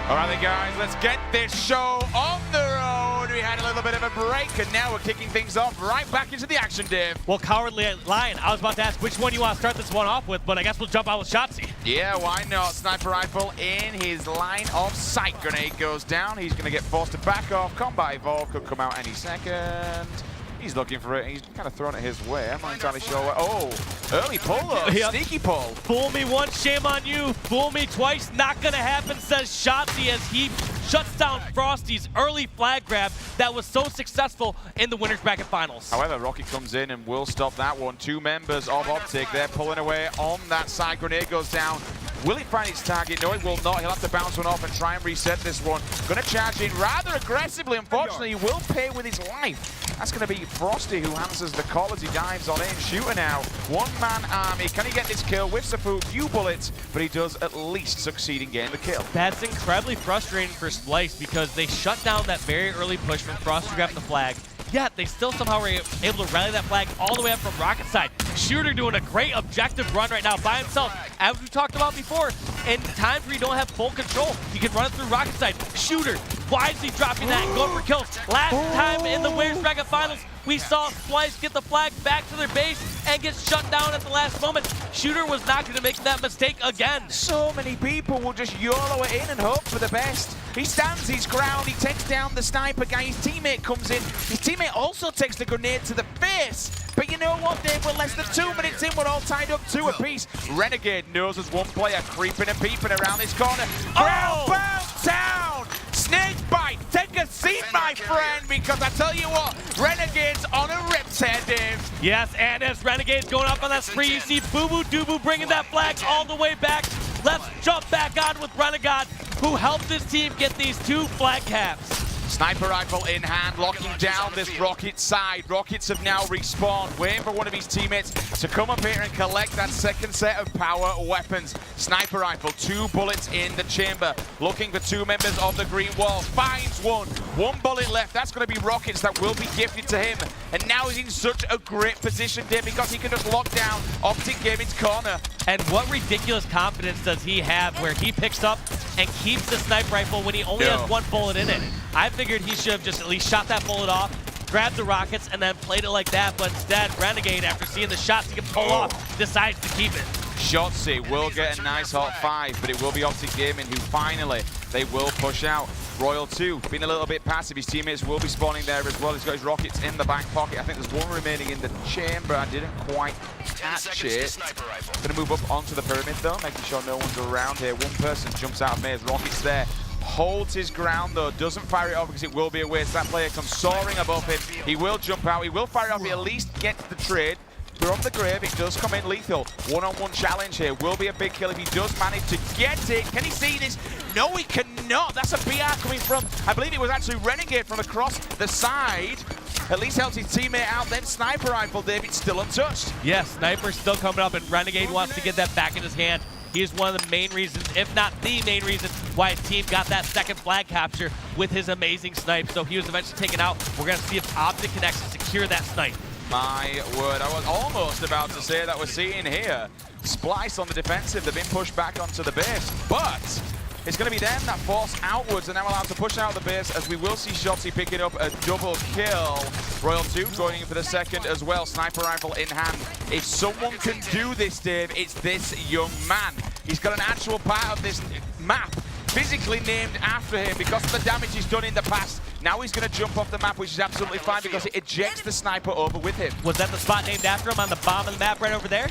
All right, then, guys, let's get this show on the road. We had a little bit of a break, and now we're kicking things off right back into the action, Dave. Well, Cowardly Lion, I was about to ask which one you want to start this one off with, but I guess we'll jump out with Shotzzy. Yeah, why not? Sniper rifle in his line of sight. Grenade goes down. He's going to get forced to back off. Combat Evolve could come out any second. He's looking for it. He's kind of thrown it his way. I'm not entirely sure where. Oh, early pull though. Yep. Sneaky pull. Fool me once, shame on you. Fool me twice, not gonna happen, says Shotzzy as he shuts down Frosty's early flag grab that was so successful in the winners bracket finals. However, Rocket comes in and will stop that one. Two members of OpTic, they're pulling away on that side. Grenade goes down. Will he find his target? No, he will not. He'll have to bounce one off and try and reset this one. Gonna charge in rather aggressively. Unfortunately, he will pay with his life. That's gonna be Frosty who answers the call as he dives on in. Shooter now. One-man army. Can he get this kill? Whiffs a few bullets, but he does at least succeed in getting the kill. That's incredibly frustrating for Splyce because they shut down that very early push from Frosty grabbing the flag. Yet they still somehow were able to rally that flag all the way up from Rocket side. Shooter doing a great objective run right now by himself. As we talked about before, in times where you don't have full control, you can run it through Rocket side. Shooter wisely dropping that and going for kills. Last time in the winners bracket finals, we saw Splyce get the flag back to their base and get shut down at the last moment. Shooter was not going to make that mistake again. So many people will just YOLO it in and hope for the best. He stands his ground, he takes down the sniper guy, his teammate comes in. His teammate also takes the grenade to the face. But you know what, Dave, we're less than 2 minutes in, we're all tied up 2 apiece. Renegade knows there's one player creeping and peeping around this corner. Ground bound down! Snake bite, take a seat, my friend, because I tell you what, Renegade's on a rip tear, Dave. Yes, and as Renegade's going up on that spree, you see Boo Boo Doo bringing that flag all the way back. Let's jump back on with Renegade, who helped his team get these 2 flag caps. Sniper rifle in hand, locking down this Rocket side. Rockets have now respawned, waiting for one of his teammates to come up here and collect that second set of power weapons. Sniper rifle, 2 bullets in the chamber, looking for 2 members of the green wall. Finds one. 1 bullet left. That's going to be Rockets that will be gifted to him. And now he's in such a great position, Dave, because he can just lock down OpTic Gaming's corner. And what ridiculous confidence does he have where he picks up and keeps the sniper rifle when he only has 1 bullet in it? I figured he should have just at least shot that bullet off, grabbed the rockets, and then played it like that, but instead, Renegade, after seeing the shots he can pull off, decides to keep it. Shotzzy will get a nice hot 5, but it will be OpTic Gaming who finally, they will push out. Royal 2, been a little bit passive. His teammates will be spawning there as well. He's got his rockets in the back pocket. I think there's 1 remaining in the chamber. I didn't quite catch it. Gonna move up onto the pyramid though, making sure no one's around here. 1 person jumps out of Maze. Rockets there. Holds his ground though, doesn't fire it off because it will be a waste. That player comes soaring above him. He will jump out, he will fire it off, he at least gets the trade. From the grave, it does come in lethal. One-on-one challenge here. Will be a big kill if he does manage to get it. Can he see this? No, he cannot. That's a BR coming from, I believe it was actually Renegade from across the side. At least helps his teammate out. Then sniper rifle, David, still untouched. Yes, sniper's still coming up, and Renegade wants to get that back in his hand. He is one of the main reasons, if not the main reason, why his team got that second flag capture with his amazing snipe. So he was eventually taken out. We're going to see if OpTic can actually secure that snipe. My word, I was almost about to say that we're seeing here Splyce on the defensive. They've been pushed back onto the base, but it's going to be them that force outwards and now allowed to push out the base, as we will see Shotzzy picking up a double kill. Royal 2 going in for the second as well, sniper rifle in hand. If someone can do this, Dave, it's this young man. He's got an actual part of this map physically named after him because of the damage he's done in the past. Now he's going to jump off the map, which is absolutely fine because it ejects the sniper over with him. Was that the spot named after him on the bottom of the map right over there?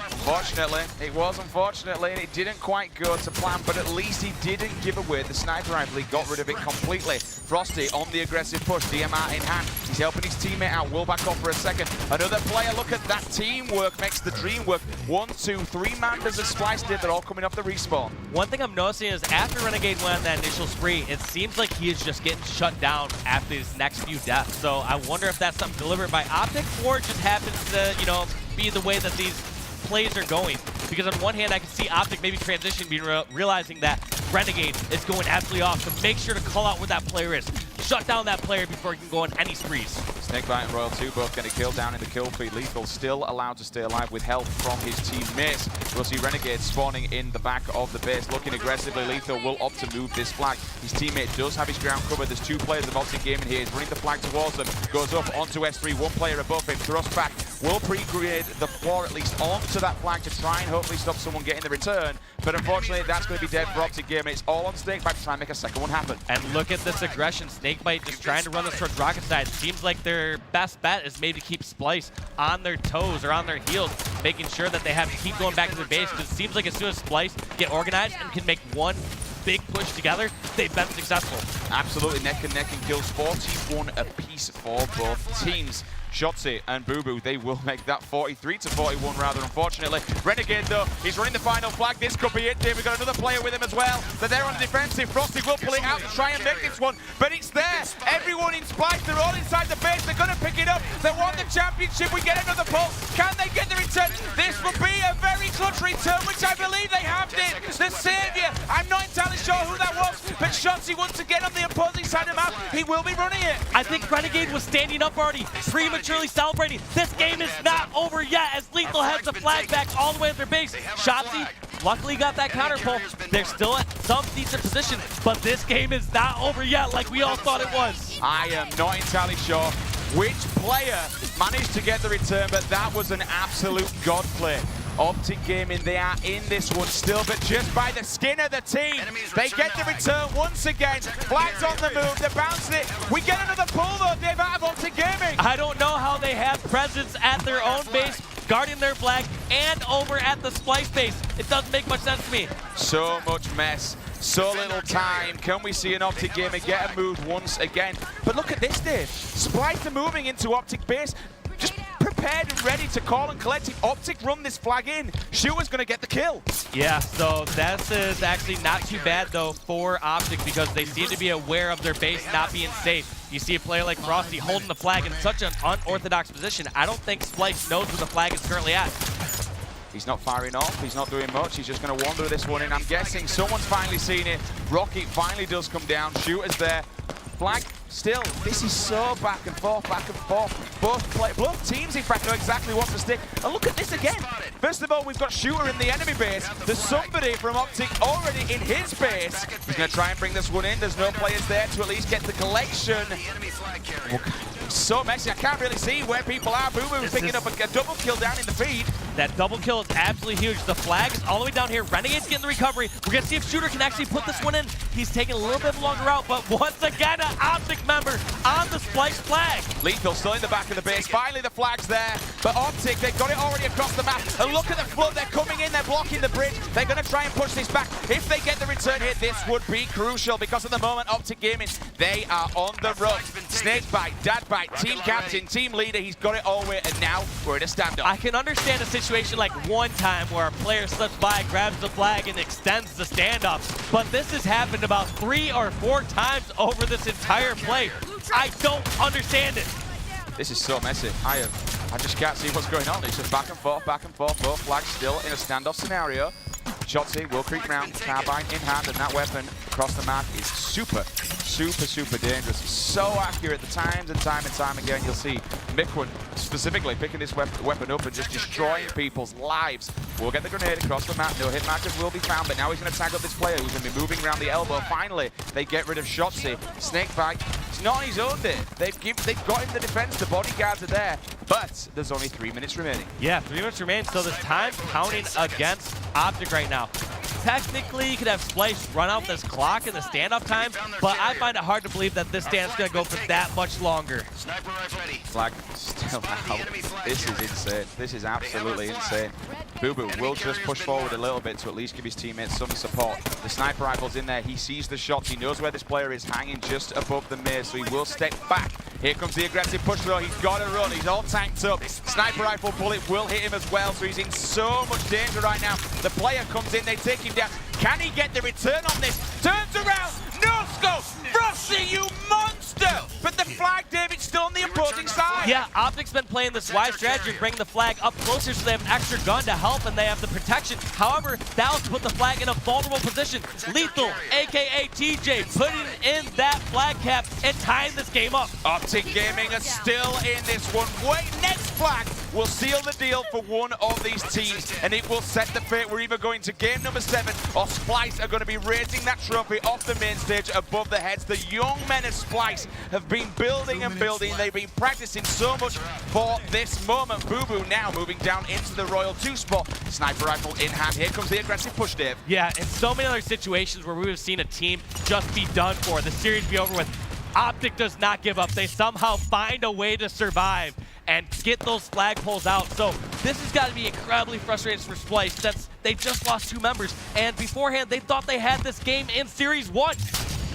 Unfortunately, it was unfortunately, and it didn't quite go to plan, but at least he didn't give away the sniper rifle. He got rid of it completely. Frosty on the aggressive push, DMR in hand. He's helping his teammate out. Will back off for a second. Another player, look at that teamwork, makes the dream work. 1, 2, 3 members of Splyce did. They're all coming off the respawn. One thing I'm noticing is after Renegade went on that initial spree, it seems like he is just getting shut down after his next few deaths. So I wonder if that's something deliberate by OpTic or it just happens to, you know, be the way that these plays are going. Because on one hand, I can see OpTic maybe transition, realizing that Renegade is going absolutely off. So make sure to call out where that player is. Shut down that player before he can go on any sprees. Snakebite and Royal 2 both getting killed down in the kill feed. Lethal still allowed to stay alive with help from his teammates. We'll see Renegade spawning in the back of the base, looking aggressively. Lethal will opt to move this flag. His teammate does have his ground covered. There's two players of OpTic Gaming here. He's running the flag towards them. Goes up onto S3. One player above him. Thrust back. Will pre-grade the floor at least onto that flag to try and hopefully stop someone getting the return. But unfortunately, that's going to be dead for OpTic Gaming. It's all on Snakebite to try and make a second one happen. And look at this aggression. Snakebite just trying to run this towards Rocket side. Seems like their best bet is maybe to keep Splyce on their toes or on their heels, making sure that they have to keep going back to their base, because it seems like as soon as Splyce get organized and can make one big push together, they've been successful. Absolutely neck and kills, 41 apiece for both teams. Shotzi and Boo, they will make that 43-41 rather, unfortunately. Renegade, though, he's running the final flag. This could be it, Dave. We've got another player with him as well. But they're on the defensive. Frosty will pull it out to try and make this one. But it's there. Everyone in Splyce, they're all inside the base. They're going to pick it up. They won the championship. We get another pull. Can they get the return? This will be a very clutch return, which I believe they have did. The Savior. I'm not entirely sure who that was, but Shotzi once again on the opposing side of the map. He will be running it. I think Renegade was standing up already, prematurely celebrating. This game is not over yet as Lethal has the flag back all the way at their base. Shotzi luckily got that counter pull. They're still at some decent position, but this game is not over yet like we all thought it was. I am not entirely sure which player managed to get the return, but that was an absolute god play. OpTic Gaming, they are in this one still, but just by the skin of the team. They get the return once again. Flags on the move, they're bouncing it. We get another pull though, Dave, out of OpTic Gaming. I don't know how they have presence at their own base, guarding their flag, and over at the Splyce base. It doesn't make much sense to me. So much mess, so little time. Can we see an OpTic Gaming get a move once again? But look at this, Dave. Splyce are moving into OpTic base. Just prepared and ready to call and collect. If OpTic run this flag in, Shooter's going to get the kill. Yeah, so this is actually not too bad, though, for OpTic, because they seem to be aware of their base not being safe. You see a player like Frosty holding the flag in such an unorthodox position. I don't think Splyce knows where the flag is currently at. He's not firing off, he's not doing much, he's just going to wander this one in. I'm guessing someone's finally seen it. Rocket finally does come down, Shooter's there. Flag still, this is so back and forth. Both teams, in fact, know exactly what to stick. And look at this again. First of all, we've got Shooter in the enemy base. There's somebody from OpTic already in his base. He's going to try and bring this one in. There's no players there to at least get the collection. So messy, I can't really see where people are. Boo is picking up a double kill down in the feed. That double kill is absolutely huge. The flag is all the way down here. Renegade's getting the recovery. We're going to see if Shooter can actually put this one in. He's taking a little bit of a longer route, but once again, an OpTic member on the Splyce flag. Lethal still in the back of the base. Finally, the flag's there. But OpTic, they've got it already across the map. And look at the flood. They're coming in. They're blocking the bridge. They're going to try and push this back. If they get the return hit, this would be crucial, because at the moment, OpTic Gaming, they are on the run. Snakebite, Dadbite, team captain, team leader. He's got it all way, and now we're in a standoff. I can understand a situation like one time where a player slips by, grabs the flag, and extends the standoff. But this has happened about 3 or 4 times over this entire play. I don't understand it. This is so messy. I just can't see what's going on. It's just back and forth, both flags still in a standoff scenario. Shotzi will creep round, carbine in hand, and that weapon across the map is super dangerous. So accurate the times and time again. You'll see Mikwin specifically picking this weapon up and just destroying people's lives. We'll get the grenade across the map. No hit markers will be found, but now he's going to tag up this player who's going to be moving around the elbow. Finally, they get rid of Shotzi. Snakebite, it's not on his own day. They've got him the defense. The bodyguards are there, but there's only 3 minutes remaining. Yeah, 3 minutes remain, so this time's counting against OpTic right now. Technically, you could have Splyce run out this clock in the standoff time, but I find it hard to believe that this stand's going to go for that much longer. Flag still out. This is insane. This is absolutely insane. Boo will just push forward a little bit to at least give his teammates some support. The sniper rifle's in there. He sees the shots. He knows where this player is hanging just above the maze, so he will step back. Here comes the aggressive push though. He's got to run. He's all tanked up. Sniper rifle bullet will hit him as well, so he's in so much danger right now. The player comes in. They take him down. Can he get the return on this? Turns around. No scope. Frosty, you monster! but the flag, David, still on the opposing side. Yeah, OpTic's been playing this wide strategy, bringing the flag up closer so they have an extra gun to help and they have the protection. However, that was to put the flag in a vulnerable position. Lethal, aka TJ, putting in that flag cap and tying this game up. OpTic Gaming are still in this one. Wait, next flag will seal the deal for one of these teams, and it will set the fate. We're either going to game number 7 or Splyce are going to be raising that trophy off the main stage above the heads. The young men of Splyce have been building and building. They've been practicing so much for this moment. Boo-Boo now moving down into the Royal 2 spot. Sniper rifle in hand. Here comes the aggressive push, Dave. Yeah, in so many other situations where we would have seen a team just be done for, the series be over with, OpTic does not give up. They somehow find a way to survive and get those flagpoles out. So this has got to be incredibly frustrating for Splyce since they just lost 2 members. And beforehand, they thought they had this game in Series 1.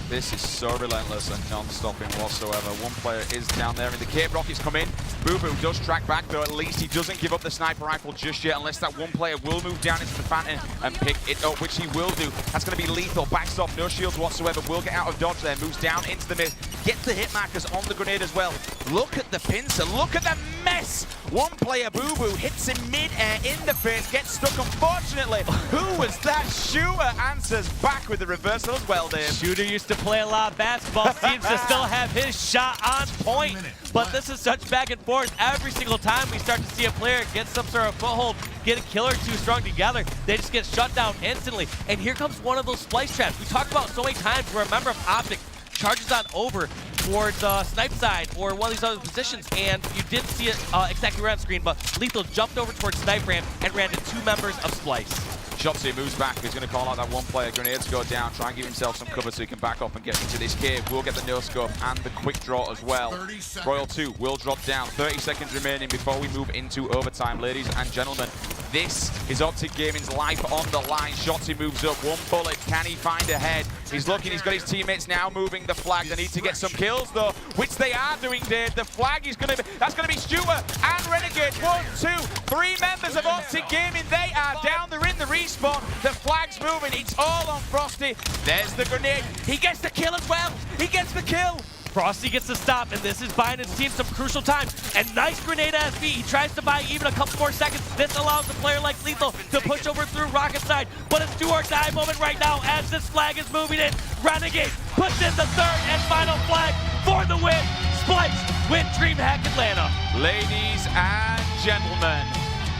This is so relentless and non-stopping whatsoever. One player is down there, and the Cape Rockets come in. Boo-Boo does track back, though. At least he doesn't give up the sniper rifle just yet, unless that one player will move down into the Phantom and pick it up, which he will do. That's going to be lethal. Backs off, no shields whatsoever. Will get out of dodge there. Moves down into the mid. Gets the hit markers on the grenade as well. Look at the pincer. Look at the mess. One player, Boo-Boo, hits him mid-air in the face. Gets stuck, unfortunately. Who was that? Shooter answers back with the reversal as well, Dave. Shooter used to play a lot of basketball, seems to still have his shot on point. But this is such back and forth. Every single time we start to see a player get some sort of foothold, get a kill or 2 strung together, they just get shut down instantly. And here comes one of those Splyce traps we talked about so many times where a member of OpTic charges on over towards snipe side or one of these other positions, and you didn't see it exactly right on screen, but Lethal jumped over towards snipe ramp and ran to 2 members of Splyce. Shopsy moves back. He's going to call out that one player. Grenades go down. Try and give himself some cover so he can back up and get into this cave. We'll get the no-scope and the quick draw as well. Royal 2 will drop down. 30 seconds remaining before we move into overtime, ladies and gentlemen. This is OpTic Gaming's life on the line. Shotzi moves up. One bullet. Can he find a head? He's looking. He's got his teammates now moving the flag. They need to get some kills, though, which they are doing, Dave. The flag is going to be... That's going to be Stuart and Renegade. 1, 2, 3 members of OpTic Gaming. They are down. They're in the respawn. The flag's moving. It's all on Frosty. There's the grenade. He gets the kill as well. He gets the kill. Frosty gets the stop, and this is buying his team some crucial time. And nice grenade at his feet. He tries to buy even a couple more seconds. This allows a player like Lethal to push over through Rocket side. But it's do or die moment right now as this flag is moving in. Renegade puts in the 3rd and final flag for the win. Splyce win DreamHack Atlanta. Ladies and gentlemen,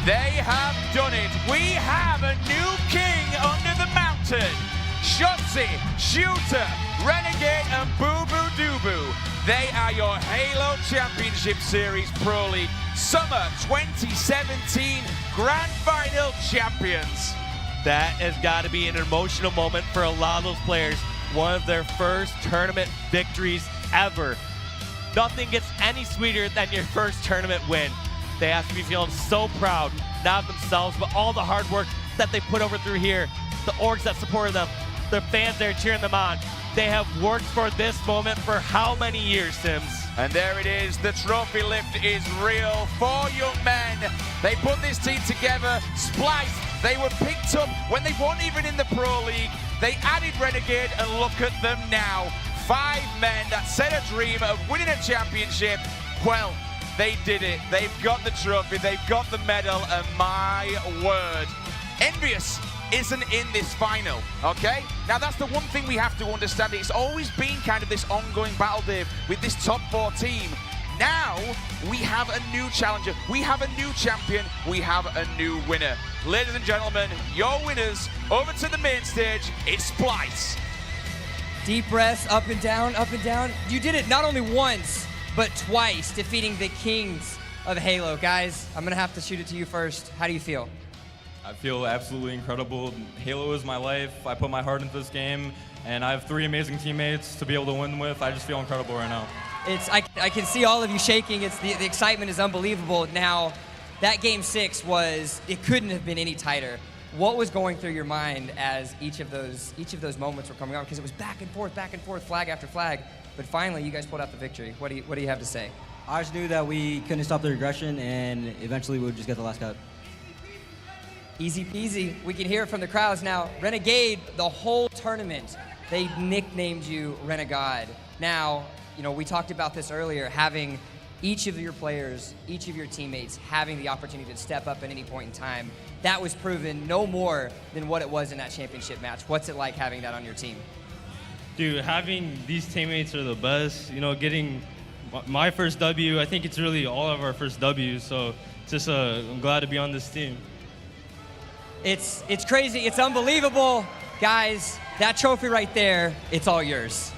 they have done it. We have a new king under the mountain. Shotzi, Shooter, Renegade, and Boo-Boo Doo-Boo. They are your Halo Championship Series Pro League Summer 2017 Grand Final champions. That has got to be an emotional moment for a lot of those players. One of their first tournament victories ever. Nothing gets any sweeter than your first tournament win. They have to be feeling so proud, not of themselves, but all the hard work that they put over through here, the orgs that supported them, their fans there cheering them on. They have worked for this moment for how many years, Sims? And there it is, the trophy lift is real. 4 young men, they put this team together. Splyce, they were picked up when they weren't even in the Pro League. They added Renegade, and look at them now. 5 men that set a dream of winning a championship. Well, they did it. They've got the trophy, they've got the medal, and my word, Envious isn't in this final, okay? Now that's the one thing we have to understand. It's always been kind of this ongoing battle, Dave, with this top 4 team. Now we have a new challenger, we have a new champion, we have a new winner. Ladies and gentlemen, your winners, over to the main stage, it's Splyce. Deep breaths, up and down, up and down. You did it not only once, but twice, defeating the kings of Halo. Guys, I'm gonna have to shoot it to you first. How do you feel? I feel absolutely incredible. Halo is my life. I put my heart into this game, and I have 3 amazing teammates to be able to win with. I just feel incredible right now. I can see all of you shaking. The excitement is unbelievable. Now, that game 6 it couldn't have been any tighter. What was going through your mind as each of those moments were coming on? Because it was back and forth, flag after flag. But finally, you guys pulled out the victory. What do you have to say? I just knew that we couldn't stop the regression, and eventually we would just get the last cut. Easy peasy. We can hear it from the crowds now. Renegade, the whole tournament, they nicknamed you Renegade. Now, you know, we talked about this earlier, having each of your players, each of your teammates having the opportunity to step up at any point in time. That was proven no more than what it was in that championship match. What's it like having that on your team? Dude, having these teammates are the best. You know, getting my first W, I think it's really all of our first W's, so just I'm glad to be on this team. It's crazy, it's unbelievable. Guys, that trophy right there, it's all yours.